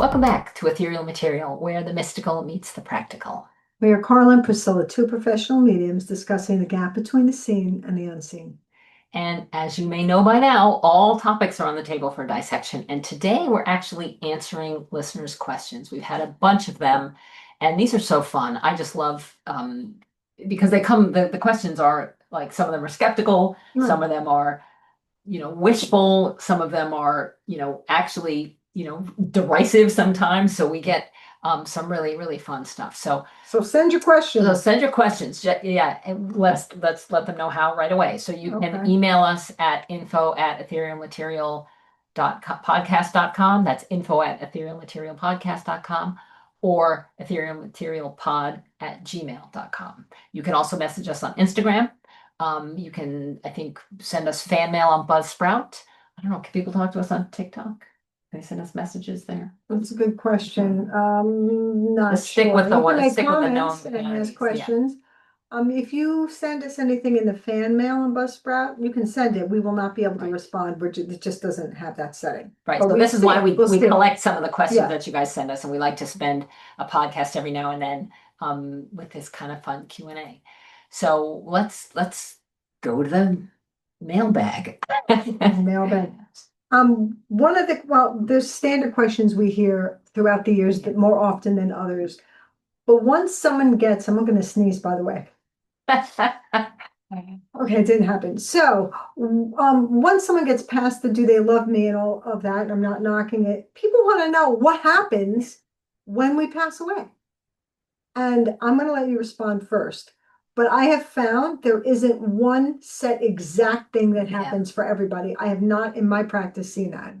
Welcome back to Ethereal Material, where the mystical meets the practical. We are Carla and Priscilla, two professional mediums discussing the gap between the seen and the unseen. And as you may know by now, all topics are on the table for dissection. And today we're actually answering listeners' questions. We've had a bunch of them, and these are so fun. I just love because the questions are like some of them are skeptical, some of them are, wishful, some of them are, actually, derisive sometimes. So we get some really, really fun stuff. So send your questions. send your questions. Yeah, and let's let them know how right away. So you can email us at info@etherealmaterial.podcast.com. That's info@etherealmaterialpodcast.com or etherealmaterialpod@gmail.com. You can also message us on Instagram. You can, I think, send us fan mail on Buzzsprout. I don't know, can people talk to us on TikTok? Can they send us messages there? That's a good question. Not Let's stick with the sure. You one, can make stick with the known comments and entities, ask questions. If you send us anything in the fan mail on Buzzsprout, you can send it. We will not be able to respond, which it just doesn't have that setting. Right. But So this is why we we'll see. collect some of the questions Yeah. that you guys send us, and we like to spend a podcast every now and then with this kind of fun Q&A. So let's go to the mailbag. Mailbag. One of there's standard questions we hear throughout the years that more often than others. But once someone gets, I'm going to sneeze, by the way. Okay, it didn't happen. So, once someone gets past the do they love me and all of that, I'm not knocking it. People want to know what happens when we pass away. And I'm going to let you respond first. But I have found there isn't one set exact thing that happens for everybody. I have not in my practice seen that.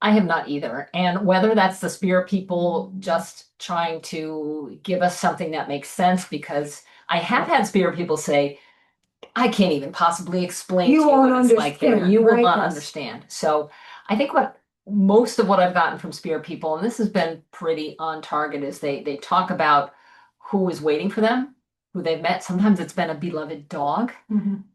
I have not either. And whether that's the spirit people just trying to give us something that makes sense, because I have had spirit people say, I can't even possibly explain to you what it's like there. You will not understand. So I think most of what I've gotten from spirit people, and this has been pretty on target, is they talk about who is waiting for them, who they've met. Sometimes it's been a beloved dog,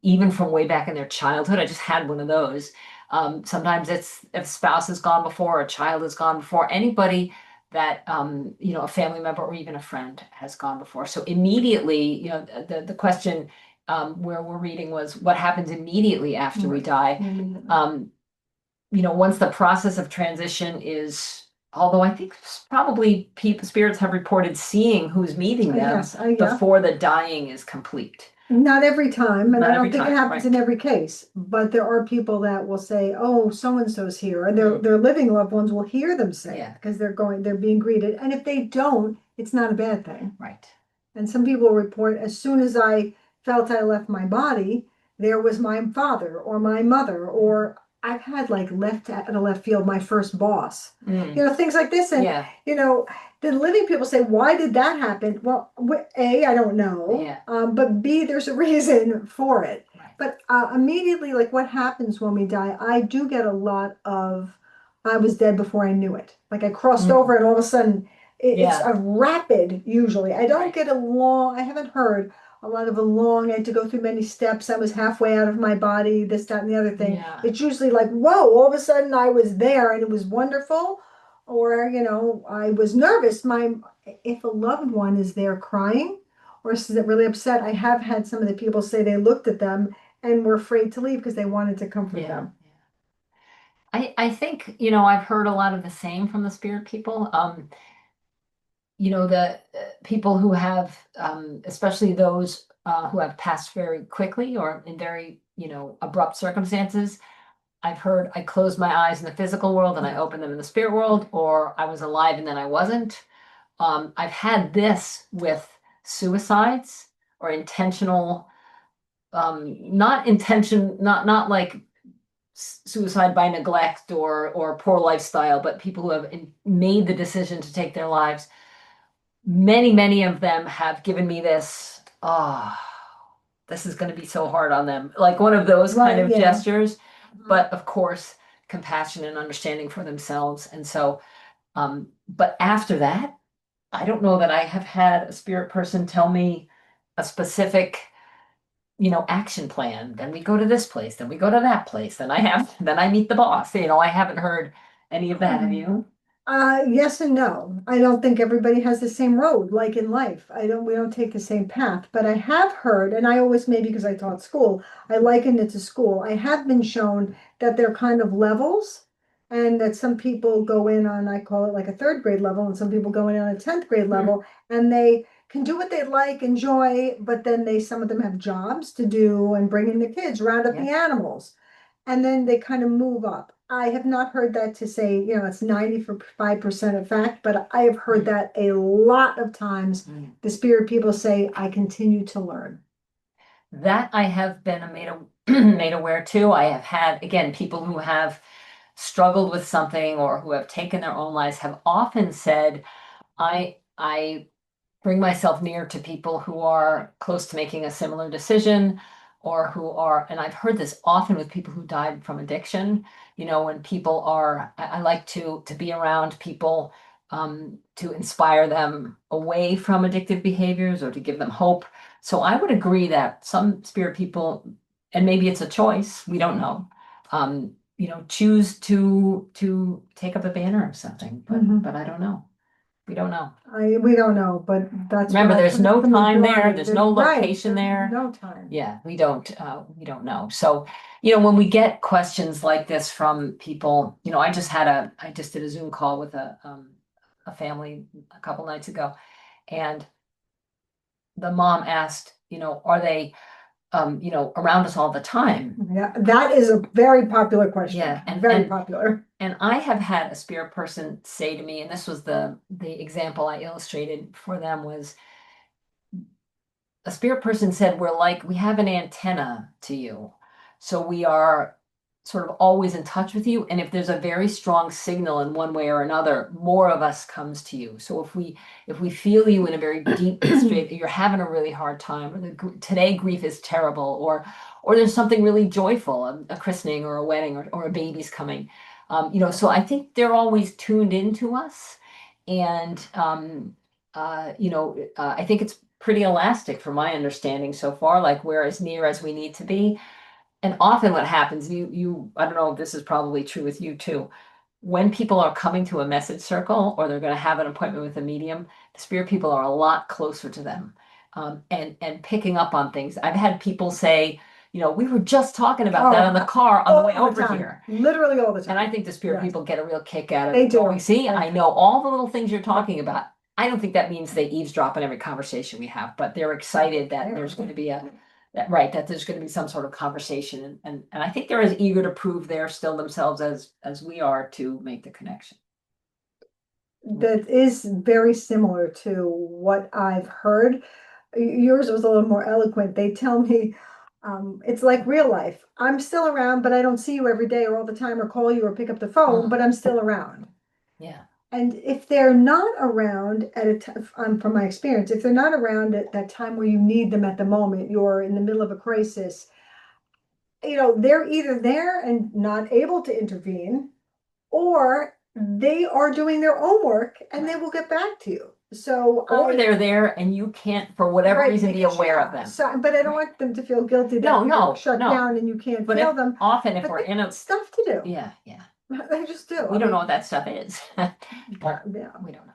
even from way back in their childhood. I just had one of those. Sometimes it's if a spouse has gone before, a child has gone before, anybody that a family member or even a friend has gone before. So immediately, the question where we're reading was what happens immediately after we die. Once the process of transition is, although I think probably spirits have reported seeing who's meeting them before the dying is complete. Not every time, and I don't think it happens in every case, but there are people that will say, oh, so-and-so's here, and their living loved ones will hear them say it because they're being greeted. And if they don't, it's not a bad thing. Right. And some people report, as soon as I felt I left my body, there was my father or my mother, or I've had like left out of left field, my first boss, things like this. And, the living people say, why did that happen? Well, A, I don't know. But B, there's a reason for it. Right. But immediately, like what happens when we die, I do get a lot of, I was dead before I knew it. Like I crossed over and all of a sudden, it's a rapid, usually. I don't get I haven't heard a lot of I had to go through many steps. I was halfway out of my body, this, that, and the other thing. Yeah. It's usually like, whoa, all of a sudden I was there and it was wonderful. Or, I was nervous. If a loved one is there crying or is really upset, I have had some of the people say they looked at them and were afraid to leave because they wanted to comfort them. I think, I've heard a lot of the same from the spirit people. The people who have, especially those who have passed very quickly or in very, abrupt circumstances. I've heard I closed my eyes in the physical world and I opened them in the spirit world, or I was alive and then I wasn't. I've had this with suicides or intentional, not like suicide by neglect or poor lifestyle, but people who have made the decision to take their lives. Many of them have given me this, this is going to be so hard on them. Like one of those kind of gestures. But of course, compassion and understanding for themselves. And so, but after that, I don't know that I have had a spirit person tell me a specific, action plan. Then we go to this place, then we go to that place, then I meet the boss. I haven't heard any of that. Have you? Yes and no. I don't think everybody has the same road, like in life. We don't take the same path, but I have heard, and I always, maybe because I taught school, I likened it to school. I have been shown that they're kind of levels and that some people go in on, I call it like a third grade level, and some people go in on a 10th grade level, and they can do what they like, enjoy, but then some of them have jobs to do and bring in the kids, round up the animals, and then they kind of move up. I have not heard that to say, it's 95% of fact, but I have heard that a lot of times. The spirit people say, I continue to learn. That I have been made aware too. I have had, again, people who have struggled with something or who have taken their own lives have often said, I bring myself near to people who are close to making a similar decision or who are, and I've heard this often with people who died from addiction, when people are, I like to be around people to inspire them away from addictive behaviors or to give them hope. So I would agree that some spirit people, and maybe it's a choice, we don't know, choose to take up a banner of something, but I don't know. We don't know. We don't know, but that's Remember, what I've there's heard no from the time there. majority. There's no Right, location there's there. no time. Yeah, we don't know. So, when we get questions like this from people, I just did a Zoom call with a family a couple nights ago, and the mom asked, are they, around us all the time? Yeah, that is a very popular question. Yeah, Very popular. And I have had a spirit person say to me, and this was the example I illustrated for them was a spirit person said, we have an antenna to you. So we are sort of always in touch with you. And if there's a very strong signal in one way or another, more of us comes to you. So if we feel you in a very deep straight, you're having a really hard time, or today grief is terrible, or there's something really joyful, a christening or a wedding or a baby's coming. So I think they're always tuned into us. And I think it's pretty elastic from my understanding so far, like we're as near as we need to be. And often what happens, I don't know if this is probably true with you too, when people are coming to a message circle or they're going to have an appointment with a medium, the spirit people are a lot closer to them, and picking up on things. I've had people say, we were just talking about that in the car on the way over here. Literally all the time. And I think the spirit people get a real kick out of They it. do. Going, see, I know all the little things you're talking about. I don't think that means they eavesdrop on every conversation we have, but they're excited that there's going to be that there's going to be some sort of conversation, and I think they're as eager to prove they're still themselves as we are to make the connection. That is very similar to what I've heard. Yours was a little more eloquent. They tell me it's like real life. I'm still around, but I don't see you every day or all the time or call you or pick up the phone, but I'm still around. Yeah. And if they're not around from my experience, if they're not around at that time where you need them at the moment, you're in the middle of a crisis, they're either there and not able to intervene, or they are doing their own work and they will get back to you. So, or they're there and you can't, for whatever reason, be aware of them. So, but I don't want them to feel guilty that you're shut down and you can't feel them. Often, if we're in stuff to do. Yeah. They just do. We don't know what that stuff is. Yeah. We don't know.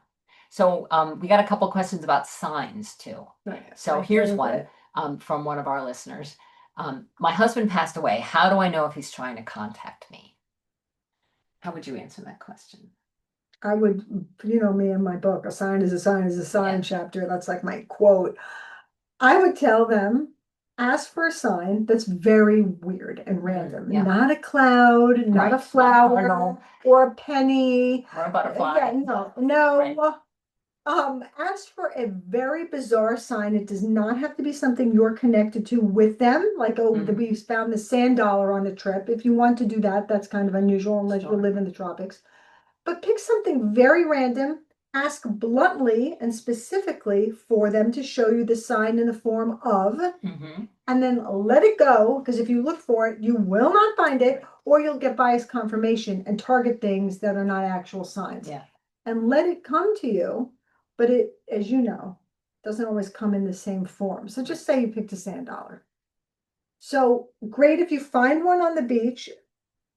So we got a couple questions about signs too. So here's one from one of our listeners. My husband passed away. How do I know if he's trying to contact me? How would you answer that question? I would, me in my book, a sign is a sign is a sign chapter. That's like my quote. I would tell them, ask for a sign that's very weird and random. Not a cloud, not a flower, or a penny. Or a butterfly. Yeah, no. Ask for a very bizarre sign. It does not have to be something you're connected to with them. Like, we found the sand dollar on a trip. If you want to do that, that's kind of unusual unless you live in the tropics. But pick something very random, ask bluntly and specifically for them to show you the sign in the form of, and then let it go, because if you look for it, you will not find it, or you'll get biased confirmation and target things that are not actual signs. And let it come to you, but it, as you know, doesn't always come in the same form. So just say you picked a sand dollar. So great if you find one on the beach.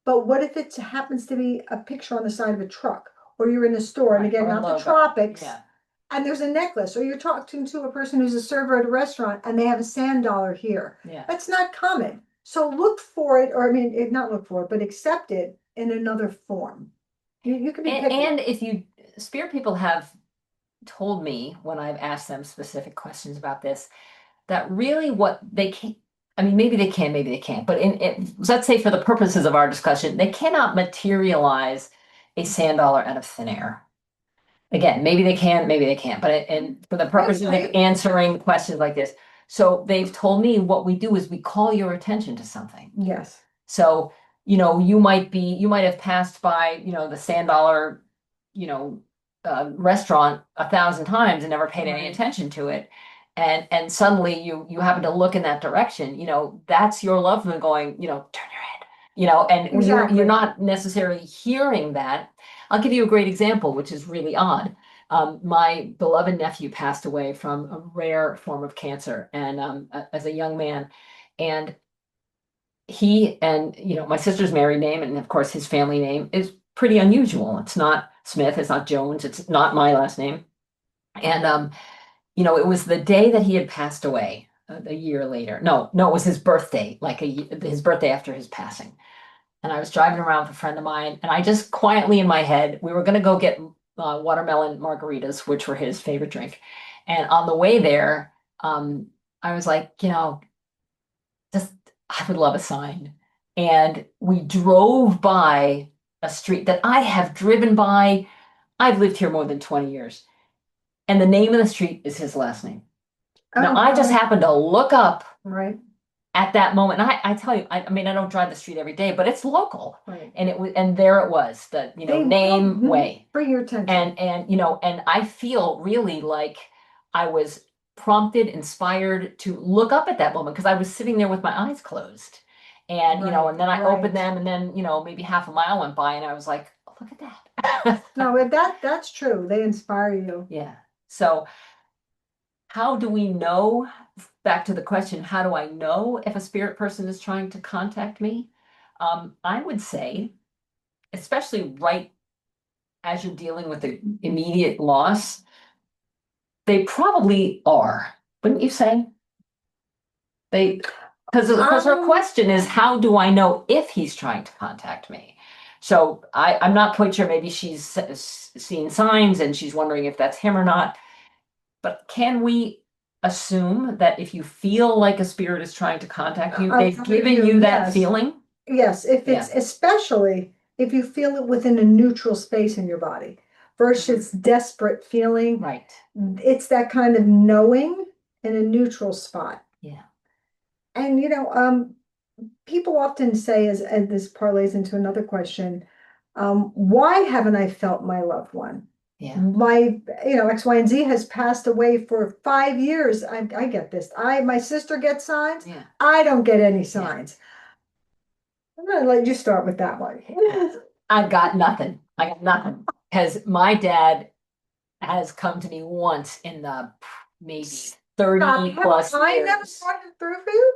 But what if it happens to be a picture on the side of a truck or you're in a store, and Right, again, or a not the logo. tropics, Yeah, and there's a necklace, or you're talking to a person who's a server at a restaurant and they have a sand dollar here. yeah. That's not common. So look for it, or I mean, not look for it, but accept it in another form. You can be picky. And if you, spirit people have told me when I've asked them specific questions about this, that really what they can't, I mean, maybe they can, maybe they can't, but let's say for the purposes of our discussion, they cannot materialize a sand dollar out of thin air. Again, maybe they can, maybe they can't, but and for the purposes of right. answering questions like this, so they've told me what we do is we call your attention to something. Yes. So, you might have passed by, the sand dollar, you know, restaurant 1,000 times and never paid any Right. attention to it. And suddenly you happen to look in that direction, that's your loved one going, turn your head, and Exactly. you're not necessarily hearing that. I'll give you a great example, which is really odd. My beloved nephew passed away from a rare form of cancer, and as a young man, and he and my sister's married name, and of course his family name is pretty unusual. It's not Smith, it's not Jones, it's not my last name. And it was the day that he had passed away, a year later. No, it was his birthday, like his birthday after his passing. And I was driving around with a friend of mine, and I just quietly in my head, we were going to go get watermelon margaritas, which were his favorite drink. And on the way there, I was like, just I would love a sign. And we drove by a street that I have driven by. I've lived here more than 20 years. And the name of the street is his last name. Now, I just happened to look up Right. at that moment. And I tell you, I mean, I don't drive the street every day, but it's local. Right. And there it was, the, name way. Bring your attention. And I feel really like I was prompted, inspired to look up at that moment because I was sitting there with my eyes closed. And, and then I opened them, and then, maybe half a mile went by and I was like, oh, look at that. No, that's true. They inspire you. Yeah. So how do we know, back to the question, how do I know if a spirit person is trying to contact me? I would say, especially right as you're dealing with the immediate loss, they probably are, wouldn't you say? Because her question is, how do I know if he's trying to contact me? So I'm not quite sure. Maybe she's seen signs and she's wondering if that's him or not. But can we assume that if you feel like a spirit is trying to contact you, they've given you that feeling? Yes, if it's especially if you feel it within a neutral space in your body versus desperate feeling. Right. It's that kind of knowing in a neutral spot. Yeah. And people often say, and this parlays into another question, why haven't I felt my loved one? Yeah. My, X, Y, and Z has passed away for 5 years. I get this. My sister gets signs. Yeah. I don't get any signs. I'm gonna let you start with that one. I got nothing. Because my dad has come to me once in the maybe 30 plus I years. never brought him through for you.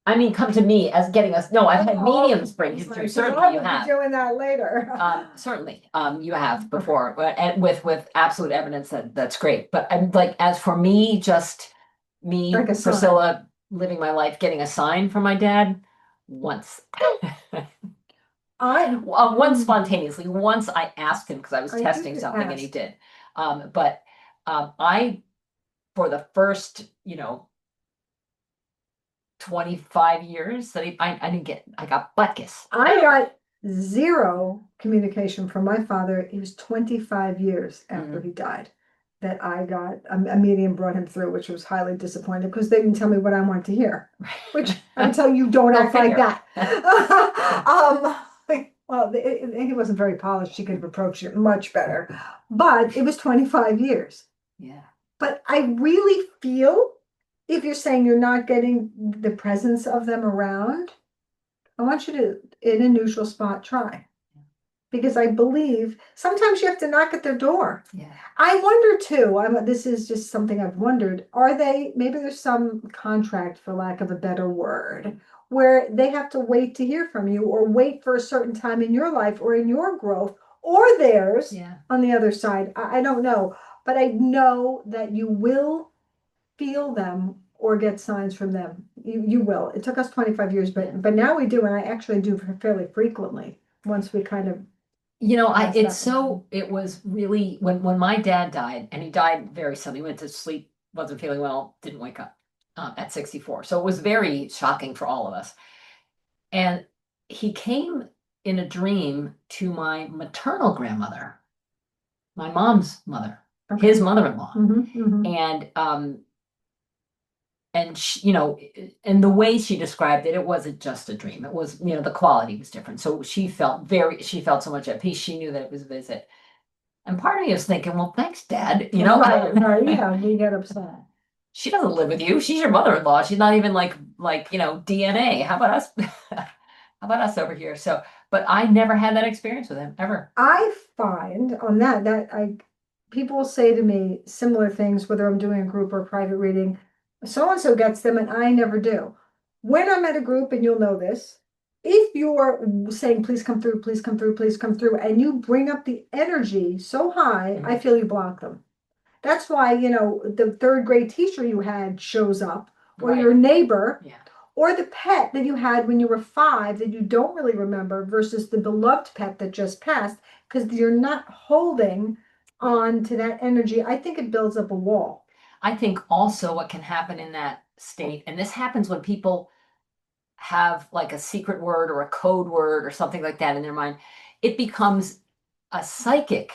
I mean, come to me as getting us. No, I've had mediums bring him through. Certainly, you have. Doing that later. Certainly, you have before, and with absolute evidence that's great. But like, as for me, just me, Like Priscilla, living my life, getting a sign from my dad once. Once spontaneously. Once I asked him because I was testing something, and he did. But I, for the first, 25 years that I got butt kiss. I got zero communication from my father. It was 25 years after he died that I got a medium brought him through, which was highly disappointed because they didn't tell me what I wanted to hear, which I tell you, don't act like that. Well, he wasn't very polished. He could have approached it much better, but it was 25 years. Yeah. But I really feel, if you're saying you're not getting the presence of them around, I want you to, in a neutral spot, try. Because I believe sometimes you have to knock at their door. Yeah. I wonder too, this is just something I've wondered, maybe there's some contract, for lack of a better word, where they have to wait to hear from you or wait for a certain time in your life or in your growth or theirs Yeah. on the other side. I don't know, but I know that you will feel them or get signs from them. You will. It took us 25 years, Yeah. but now we do, and I actually do fairly frequently once we kind of past It's that point. so, it was really, when my dad died, and he died very suddenly, he went to sleep, wasn't feeling well, didn't wake up at 64. So it was very shocking for all of us. And he came in a dream to my maternal grandmother, my mom's mother, Okay. his mother-in-law. Mhm. And she, and the way she described it, it wasn't just a dream. It was, the quality was different. So she felt so much at peace. She knew that it was a visit. And part of me was thinking, well, thanks, Dad. Right, yeah, we get upset. She doesn't live with you. She's your mother-in-law. She's not even like, DNA. How about us? How about us over here? So, but I never had that experience with him ever. I find on that people say to me similar things, whether I'm doing a group or a private reading, so and so gets them and I never do. When I'm at a group, and you'll know this, if you're saying, please come through, please come through, please come through, and you bring up the energy so high, I feel you block them. That's why, the third grade teacher you had shows up, or Right. your neighbor, Yeah. or the pet that you had when you were 5 that you don't really remember versus the beloved pet that just passed, because you're not holding on to that energy. I think it builds up a wall. I think also what can happen in that state, and this happens when people have like a secret word or a code word or something like that in their mind, it becomes a psychic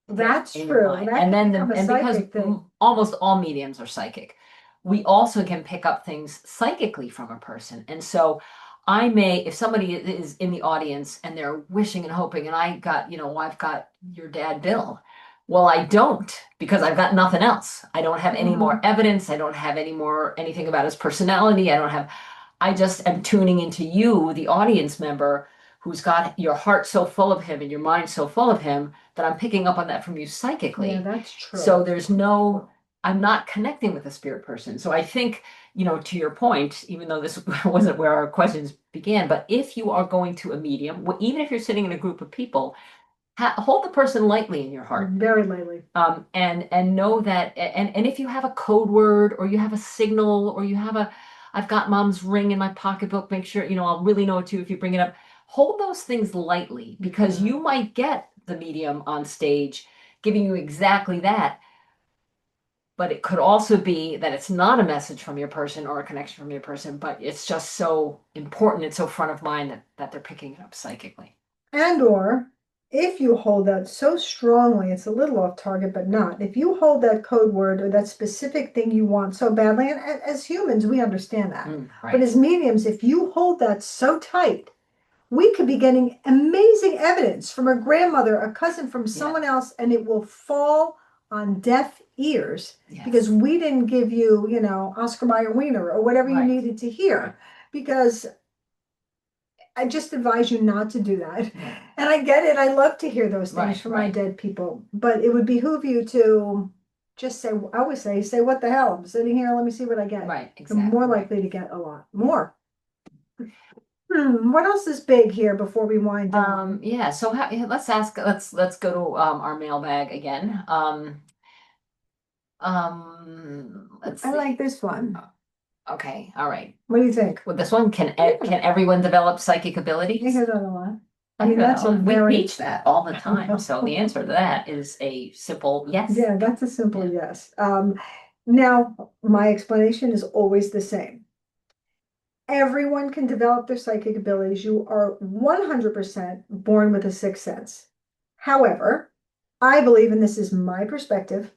thing That's in your true. mind. That And can then become a and because psychic thing. almost all mediums are psychic, we also can pick up things psychically from a person. And so if somebody is in the audience and they're wishing and hoping, and I've got your dad, Bill. Well, I don't, because I've got nothing else. I don't have any more evidence. I don't have anything about his personality. I just am tuning into you, the audience member, who's got your heart so full of him and your mind so full of him that I'm picking up on that from you psychically. Yeah, that's true. So I'm not connecting with a spirit person. So I think, to your point, even though this wasn't where our questions began, but if you are going to a medium, even if you're sitting in a group of people, hold the person lightly in your heart. Very lightly. And know that, and if you have a code word or you have a signal or I've got mom's ring in my pocketbook, make sure, I'll really know it too if you bring it up. Hold those things lightly, because you might get the medium on stage giving you exactly that. But it could also be that it's not a message from your person or a connection from your person, but it's just so important, it's so front of mind that they're picking it up psychically. And or if you hold that so strongly, it's a little off target, but not. If you hold that code word or that specific thing you want so badly, and as humans, we understand that. Right. But as mediums, if you hold that so tight, we could be getting amazing evidence from a grandmother, a cousin, from someone else, and it will fall on deaf ears because we didn't give you, Oscar Mayer Wiener or whatever you needed to hear. Because I just advise you not to do that. And I get it. I love to hear those things from my dead people. But it would behoove you to just say, I always say, what the hell? I'm sitting here, let me see what I get. Right, exactly. You're more likely to get a lot more. What else is big here before we wind down? Yeah, so let's go to our mailbag again. Let's I see. like this one. Okay, all right. What do you think? With this one, can everyone develop psychic I abilities? hear that a lot. I mean, that's a we very teach that all the time. So the answer to that is a simple yes. Yeah, that's a simple yes. Now my explanation is always the same. Everyone can develop their psychic abilities. You are 100% born with a sixth sense. However, I believe, and this is my perspective,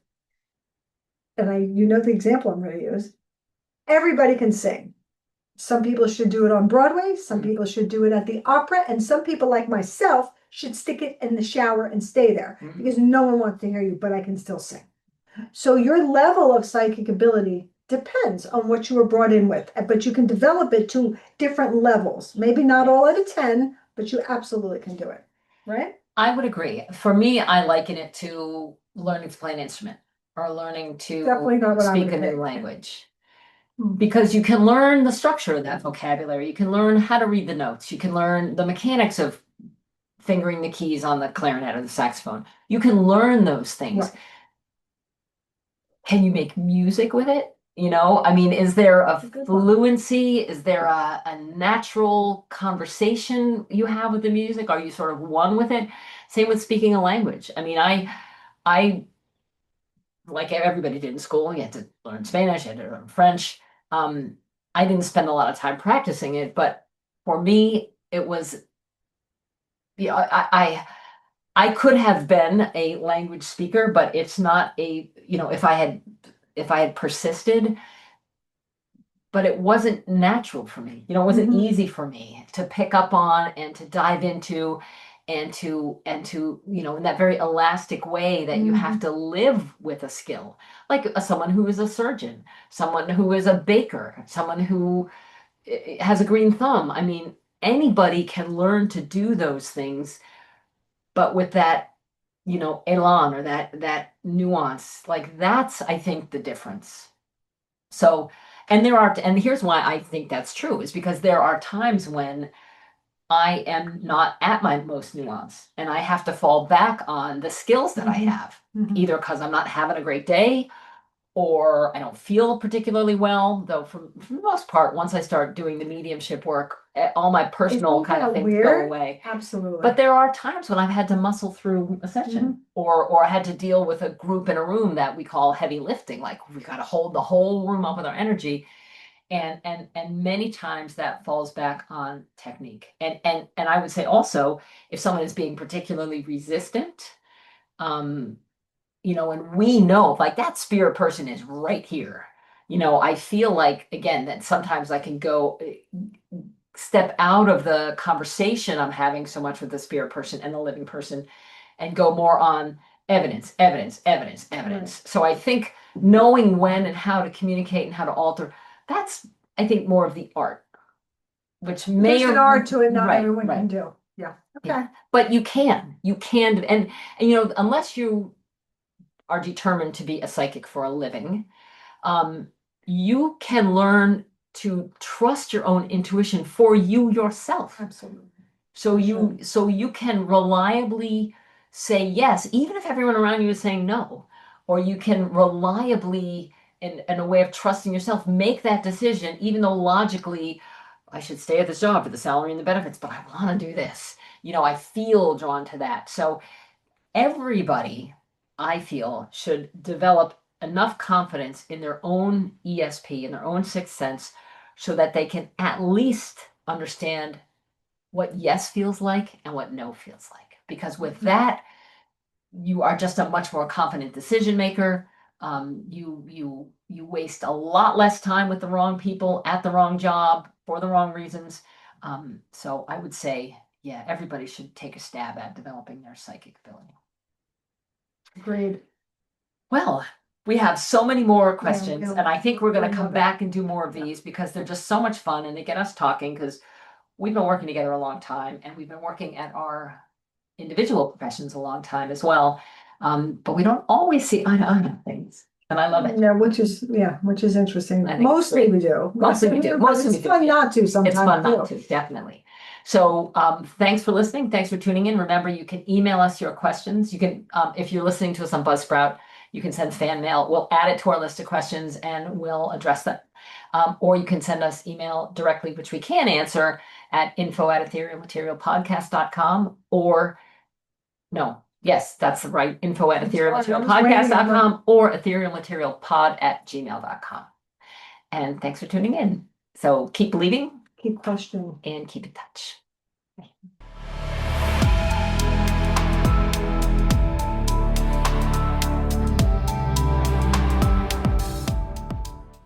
and the example I'm going to use, everybody can sing. Some people should do it on Broadway, some people should do it at the opera, and some people like myself should stick it in the shower and stay there because no one wants to hear you, but I can still sing. So your level of psychic ability depends on what you were brought in with, but you can develop it to different levels. Maybe not all at a 10, but you absolutely can do it, right? I would agree. For me, I liken it to learning to play an instrument or learning to Definitely not what I speak would a new pick. language. Because you can learn the structure of that vocabulary. You can learn how to read the notes. You can learn the mechanics of fingering the keys on the clarinet or the saxophone. You can learn those things. Right. Can you make music with it? I mean, is there a That's a good one. fluency? Is there a natural conversation you have with the music? Are you sort of one with it? Same with speaking a language. I mean, I like everybody did in school, you had to learn Spanish, you had to learn French. Um, I didn't spend a lot of time practicing it, but for me, it was, I could have been a language speaker, but it's not if I had persisted, but it wasn't natural for me. It wasn't Mhm. easy for me to pick up on and to dive into and to in that very elastic way that you have Mhm. to live with a skill. Like someone who is a surgeon, someone who is a baker, someone who has a green thumb. I mean, anybody can learn to do those things, but with that elan or that nuance, like that's, I think, the difference. So, and here's why I think that's true is because there are times when I am not at my most nuance and I have to fall back on the skills that I Mhm. have, Mhm. either because I'm not having a great day or I don't feel particularly well. Though, for the most part, once I start doing the mediumship work, all my personal Isn't kind of that things go weird? away. Absolutely. But there are times when I've had to muscle through a session Mhm. or I had to deal with a group in a room that we call heavy lifting. Like we got to hold the whole room up with our energy. And many times that falls back on technique. And I would say also, if someone is being particularly resistant, um, and we know like that spirit person is right here. I feel like again that sometimes I can go step out of the conversation I'm having so much with the spirit person and the living person and go more on evidence, evidence, evidence, evidence. So I think knowing when and how to communicate and how to alter, that's, I think, more of the art, which may There's an or art to it, not right, everyone right. can do. Yeah. Yeah. Okay. But you can, and unless you are determined to be a psychic for a living, um, you can learn to trust your own intuition for you yourself. Absolutely. So For you sure. so you can reliably say yes, even if everyone around you is saying no, or you can reliably, in a way of trusting yourself, make that decision, even though logically I should stay at this job for the salary and the benefits, but I want to do this. I feel drawn to that. So everybody, I feel, should develop enough confidence in their own ESP, in their own sixth sense, so that they can at least understand what yes feels like and what no feels like. Because with that, you are just a much more confident decision maker. You waste a lot less time with the wrong people at the wrong job for the wrong reasons. So I would say, yeah, everybody should take a stab at developing their psychic ability. Agreed. Well, we have so many more Yeah, questions, and I think we're going to come another. back and do more of Yeah. these because they're just so much fun and they get us talking because we've been working together a long time and we've been working at our individual professions a long time as well. But we don't always see eye to eye on things, and I love it. Yeah, which is interesting. I think it's Mostly great. we do. Mostly we do. But Mostly we it's do. fun Yeah. not to It's sometimes fun not too. to, definitely. So thanks for listening. Thanks for tuning in. Remember, you can email us your questions. You can, if you're listening to us on Buzzsprout, you can send fan mail. We'll add it to our list of questions and we'll address them. Or you can send us email directly, which we can answer at info@etherealmaterialpodcast.com or no, yes, that's the right info at I'm sorry, I was waiting on etherealmaterialpodcast.com or etherealmaterialpod@gmail.com. And thanks for tuning in. So keep believing keep questioning. and keep in touch.